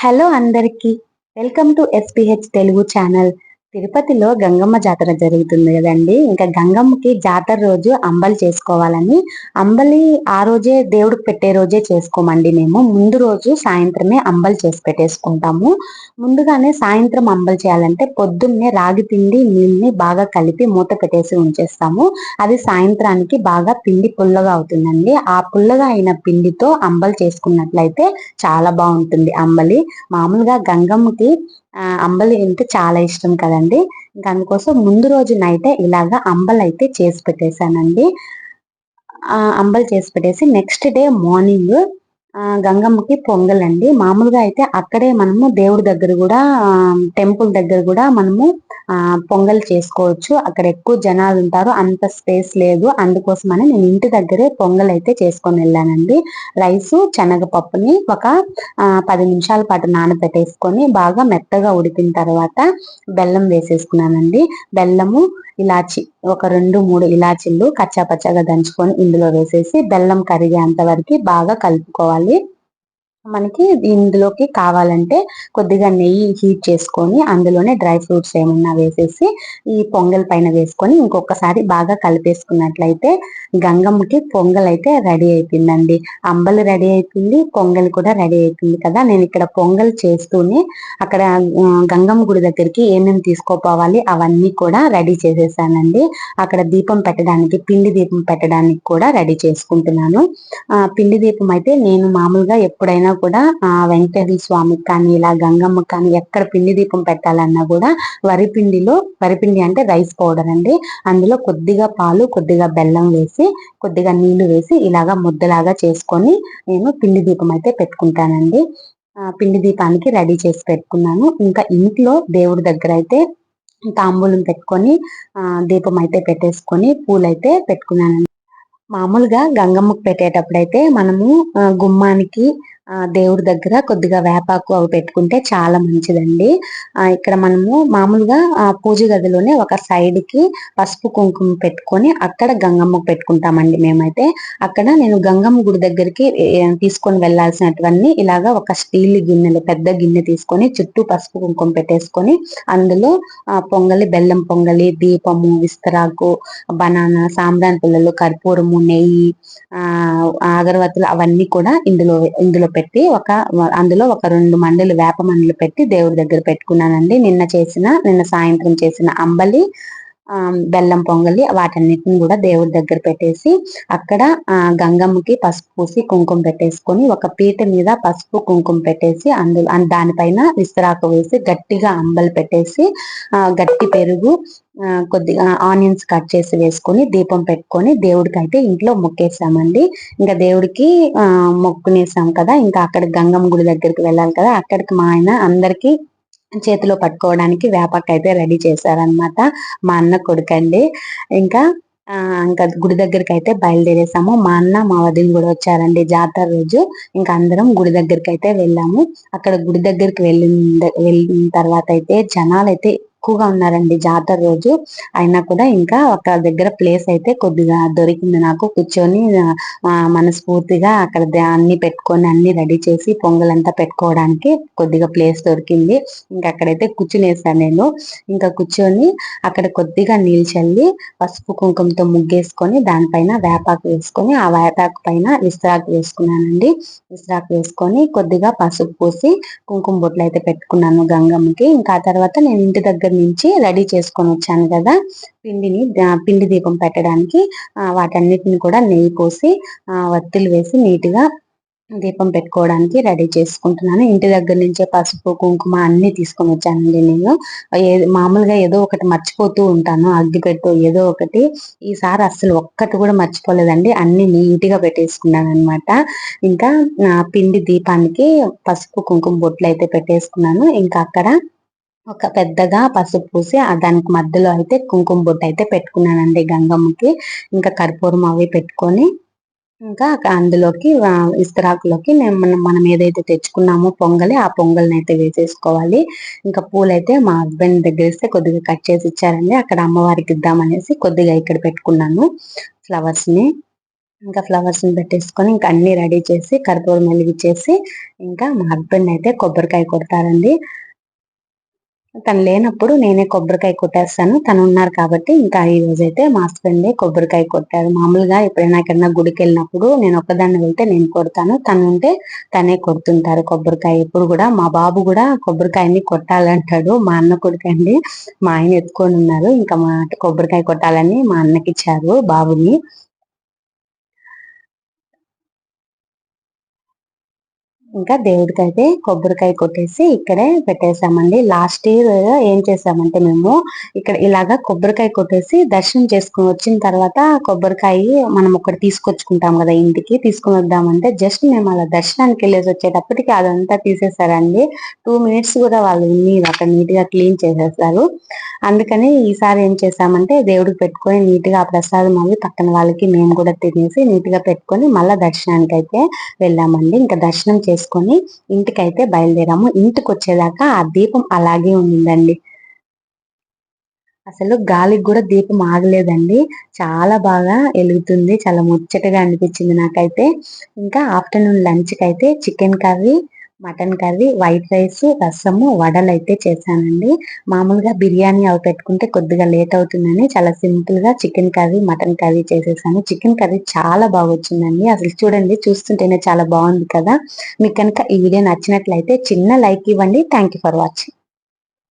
Hello అందరికీ, welcome to SPH Telugu channel. తిరుపతిలో గంగమ్మ జాతర జరుగుతుంది కదండి. ఇంకా గంగమ్మకి జాతర రోజు అంబలి చేసుకోవాలని, అంబలి ఆ రోజే దేవుడికి పెట్టే రోజే చేసుకోమండి. మేము ముందు రోజు సాయంత్రమే అంబలి చేసి పెట్టేసుకుంటాము. ముందుగానే సాయంత్రం అంబలి చేయాలంటే పొద్దున్నే రాగి పిండి నీళ్ళని బాగా కలిపి మూత పెట్టేసి ఉంచేస్తాము. అది సాయంత్రానికి బాగా పిండి పుల్లగా అవుతుందండి. ఆ పుల్లగా అయిన పిండితో అంబలి చేసుకున్నట్లయితే చాలా బాగుంటుంది అంబలి. మామూలుగా గంగమ్మకి అంబలి అంటే చాలా ఇష్టం కదండి. ఇంకా అందుకోసం ముందు రోజు నైటే ఇలాగా అంబలి అయితే చేసి పెట్టేశానండి. అంబలి చేసి పెట్టేసి నెక్స్ట్ డే మార్నింగ్ గంగమ్మకి పొంగల్ అండి. మామూలుగా అయితే అక్కడే మనము దేవుడి దగ్గర కూడా టెంపుల్ దగ్గర కూడా మనము పొంగల్ చేసుకోవచ్చు. అక్కడ ఎక్కువ జనాలు ఉంటారు, అంత స్పేస్ లేదు. అందుకోసమని నేను ఇంటి దగ్గరే పొంగల్ అయితే చేసుకొని వెళ్ళానండి. రైసు శనగపప్పుని ఒక 10 నిమిషాల పాటు నానబెట్టేసుకొని బాగా మెత్తగా ఉడికిన తర్వాత బెల్లం వేసేసుకున్నానండి. బెల్లము, ఇలాచి ఒక 2-3 ఇలాచీలు కచ్చాపచ్చాగా దంచుకొని ఇందులో వేసేసి బెల్లం కరిగేంత వరకు బాగా కలుపుకోవాలి. మనకి ఇందులోకి కావాలంటే కొద్దిగా నెయ్యి హీట్ చేసుకొని అందులోనే డ్రై ఫ్రూట్స్ ఏమన్నా వేసేసి ఈ పొంగల్ పైన వేసుకొని ఇంకొకసారి బాగా కలిపేసుకున్నట్లయితే గంగమ్మకి పొంగల్ అయితే రెడీ అయిపోయిందండి. అంబలి రెడీ అయిపోయింది, పొంగల్ కూడా రెడీ అయిపోయింది కదా. నేను ఇక్కడ పొంగల్ చేస్తూనే అక్కడ గంగమ్మ గుడి దగ్గరికి ఏమేమి తీసుకోపోవాలి అవన్నీ కూడా రెడీ చేసేసానండి. అక్కడ దీపం పెట్టడానికి, పిండి దీపం పెట్టడానికి కూడా రెడీ చేసుకుంటున్నాను. పిండి దీపం అయితే నేను మామూలుగా ఎప్పుడైనా కూడా వెంకటేశ్వర స్వామికి కానీ ఇలా గంగమ్మకి కానీ ఎక్కడ పిండి దీపం పెట్టాలన్నా కూడా వరిపిండి అంటే రైస్ పౌడర్ అండి. అందులో కొద్దిగా పాలు, కొద్దిగా బెల్లం వేసి, కొద్దిగా నీళ్లు వేసి ఇలాగా ముద్దలాగా చేసుకొని నేను పిండి దీపం అయితే పెట్టుకుంటానండి. పిండి దీపానికి రెడీ చేసి పెట్టుకున్నాను. ఇంకా ఇంట్లో దేవుడి దగ్గర అయితే తాంబూలం పెట్టుకొని దీపం అయితే పెట్టేసుకొని పూలైతే పెట్టుకున్నాను. మామూలుగా గంగమ్మకు పెట్టేటప్పుడైతే మనము గుమ్మానికి దేవుడి దగ్గర కొద్దిగా వేపాకు అవి పెట్టుకుంటే చాలా మంచిదండి. ఇక్కడ మనము మామూలుగా పూజ గదిలోనే ఒక సైడ్ కి పసుపు కుంకుమ పెట్టుకొని అక్కడ గంగమ్మకు పెట్టుకుంటామండి మేమైతే. అక్కడ నేను గంగమ్మ గుడి దగ్గరికి తీసుకొని వెళ్లాల్సినటువన్నీ ఇలాగా ఒక స్టీల్ గిన్నెలు, పెద్ద గిన్నె తీసుకొని చుట్టూ పసుపు కుంకుమ పెట్టేసుకొని అందులో పొంగలి, బెల్లం పొంగలి, దీపము, విస్తరాకు, బనానా, సాంబ్రాన్ పుల్లలు, కర్పూరము, నెయ్యి, అగరవత్తులు అవన్నీ కూడా ఇందులో పెట్టి అందులో ఒక 2 మండలు వేప మండలు పెట్టి దేవుడి దగ్గర పెట్టుకున్నానండి. నిన్న సాయంత్రం చేసిన అంబలి, బెల్లం పొంగలి వాటన్నిటిని కూడా దేవుడి దగ్గర పెట్టేసి అక్కడ గంగమ్మకి పసుపు పూసి కుంకుమ పెట్టేసుకొని ఒక పీట మీద పసుపు కుంకుమ పెట్టేసి అందులో దానిపైన విస్తరాకు వేసి గట్టిగా అంబలి పెట్టేసి గట్టి పెరుగు, కొద్దిగా ఆనియన్స్ కట్ చేసి వేసుకొని దీపం పెట్టుకొని దేవుడికి అయితే ఇంట్లో మొక్కేసామండి. ఇంకా దేవుడికి మొక్కునేసాం కదా, ఇంకా అక్కడ గంగమ్మ గుడి దగ్గరికి వెళ్ళాలి కదా. అక్కడికి మా ఆయన అందరికి చేతిలో పట్టుకోవడానికి వేపాకు అయితే రెడీ చేశారనమాట. మా అన్న కొడుకండి. ఇంకా ఇంకా గుడి దగ్గరికి అయితే బయలుదేరేసాము. మా అన్న, మా వదిన కూడా వచ్చారండి జాతర రోజు. ఇంకా అందరం గుడి దగ్గరికి అయితే వెళ్ళాము. అక్కడ గుడి దగ్గరికి వెళ్ళిన తర్వాత అయితే జనాలు అయితే ఎక్కువగా ఉన్నారండి జాతర రోజు. అయినా కూడా ఇంకా ఒక దగ్గర ప్లేస్ అయితే కొద్దిగా దొరికింది నాకు. కూర్చొని మనస్ఫూర్తిగా అక్కడ అన్ని పెట్టుకొని అన్ని రెడీ చేసి పొంగలంతా పెట్టుకోవడానికి కొద్దిగా ప్లేస్ దొరికింది. ఇంకా అక్కడైతే కూర్చునేసాను నేను. ఇంకా కూర్చొని అక్కడ కొద్దిగా నీళ్ళు చల్లి పసుపు కుంకుమతో ముగ్గేసుకొని దానిపైన వేపాకు వేసుకొని ఆ వేపాకు పైన విస్తరాకు వేసుకున్నానండి. విస్తరాకు వేసుకొని కొద్దిగా పసుపు పూసి కుంకుమ బొట్లు అయితే పెట్టుకున్నాను గంగమ్మకి. ఇంకా ఆ తర్వాత నేను ఇంటి దగ్గర నుంచి రెడీ చేసుకొని వచ్చాను కదా పిండి దీపం పెట్టడానికి. వాటన్నిటిని కూడా నెయ్యి పోసి వత్తులు వేసి నీట్గా దీపం పెట్టుకోవడానికి రెడీ చేసుకుంటున్నాను. ఇంటి దగ్గర నుంచే పసుపు, కుంకుమ అన్ని తీసుకొని వచ్చానండి నేను. మామూలుగా ఏదో ఒకటి మర్చిపోతూ ఉంటాను, అగ్గిపెట్టు ఏదో ఒకటి. ఈసారి అస్సలు ఒక్కటి కూడా మర్చిపోలేదండి, అన్ని నీట్ గా పెట్టేసుకున్నాను అనమాట. ఇంకా పిండి దీపానికి పసుపు కుంకుమ బొట్లు అయితే పెట్టేసుకున్నాను. ఇంకా అక్కడ ఒక పెద్దగా పసుపు పూసి దానికి మధ్యలో అయితే కుంకుమ బొట్టు అయితే పెట్టుకున్నానండి గంగమ్మకి. ఇంకా కర్పూరం అవి పెట్టుకొని ఇంకా అందులోకి ఇస్తరాకులోకి మనం ఏదైతే తెచ్చుకున్నామో పొంగలి, ఆ పొంగల్ని అయితే వేసేసుకోవాలి. ఇంకా పూలైతే మా హస్బెండ్ దగ్గర ఇస్తే కొద్దిగా కట్ చేసి ఇచ్చారండి. అక్కడ అమ్మవారికి ఇద్దామనేసి కొద్దిగా ఇక్కడ పెట్టుకున్నాను ఫ్లవర్స్ ని. ఇంకా ఫ్లవర్స్ ని పెట్టేసుకొని ఇంకా అన్ని రెడీ చేసి కర్పూరం వెలిగించేసి ఇంకా మా హస్బెండ్ అయితే కొబ్బరికాయ కొడతారండి. తను లేనప్పుడు నేనే కొబ్బరికాయ కొట్టేస్తాను. తను ఉన్నారు కాబట్టి ఇంకా ఈ రోజైతే మా హస్బెండే కొబ్బరికాయ కొట్టారు. మామూలుగా ఎప్పుడైనా ఎక్కడైనా గుడికి వెళ్ళినప్పుడు నేను ఒక్కదాన్ని వెళ్తే నేను కొడతాను. తను ఉంటే తనే కొడుతుంటారు కొబ్బరికాయ ఎప్పుడు కూడా. మా బాబు కూడా కొబ్బరికాయని కొట్టాలంటాడు. మా అన్న కొడుకండి, మా ఆయన ఎత్తుకొని ఉన్నారు. ఇంకా మా కొబ్బరికాయ కొట్టాలని మా అన్నకి ఇచ్చారు బాబుని. ఇంకా దేవుడికైతే కొబ్బరికాయ కొట్టేసి ఇక్కడే పెట్టేసామండి. లాస్ట్ ఇయర్ ఏం చేసామంటే మేము ఇక్కడ ఇలాగా కొబ్బరికాయ కొట్టేసి దర్శనం చేసుకుని వచ్చిన తర్వాత కొబ్బరికాయ మనం ఒకటి తీసుకొచ్చుకుంటాం కదా, ఇంటికి తీసుకుని వద్దామంటే జస్ట్ మేము అలా దర్శనానికి వెళ్ళేసి వచ్చేటప్పటికి అదంతా తీసేసారండి. 2 minutes కూడా వాళ్ళు అక్కడ నీట్ గా క్లీన్ చేసేస్తారు. అందుకని ఈసారి ఏం చేసామంటే దేవుడికి పెట్టుకొని నీట్ గా ఆ ప్రసాదం అవి పక్కన వాళ్ళకి మేము కూడా తినేసి నీట్ గా పెట్టుకొని మళ్ళా దర్శనానికి అయితే వెళ్ళామండి. ఇంకా దర్శనం చేసుకొని ఇంటికైతే బయలుదేరాము. ఇంటికి వచ్చేదాకా ఆ దీపం అలాగే ఉండిందండి. అసలు గాలికి కూడా దీపం ఆగలేదండి. చాలా బాగా వెలుగుతుంది. చాలా ముచ్చటగా అనిపించింది నాకైతే. ఇంకా ఆఫ్టర్నూన్ లంచ్ కి అయితే chicken curry, mutton curry, white rice, రసము, వడలు అయితే చేశానండి. మామూలుగా బిర్యానీ అవి పెట్టుకుంటే కొద్దిగా లేట్ అవుతుందని చాలా సింపుల్ గా చికెన్ కర్రీ, మటన్ కర్రీ చేసేసాను. చికెన్ కర్రీ చాలా బాగా వచ్చిందండి. అసలు చూడండి, చూస్తుంటేనే చాలా బాగుంది కదా. మీకు కనుక ఈ వీడియో నచ్చినట్లయితే చిన్న లైక్ ఇవ్వండి. Thank you for watching.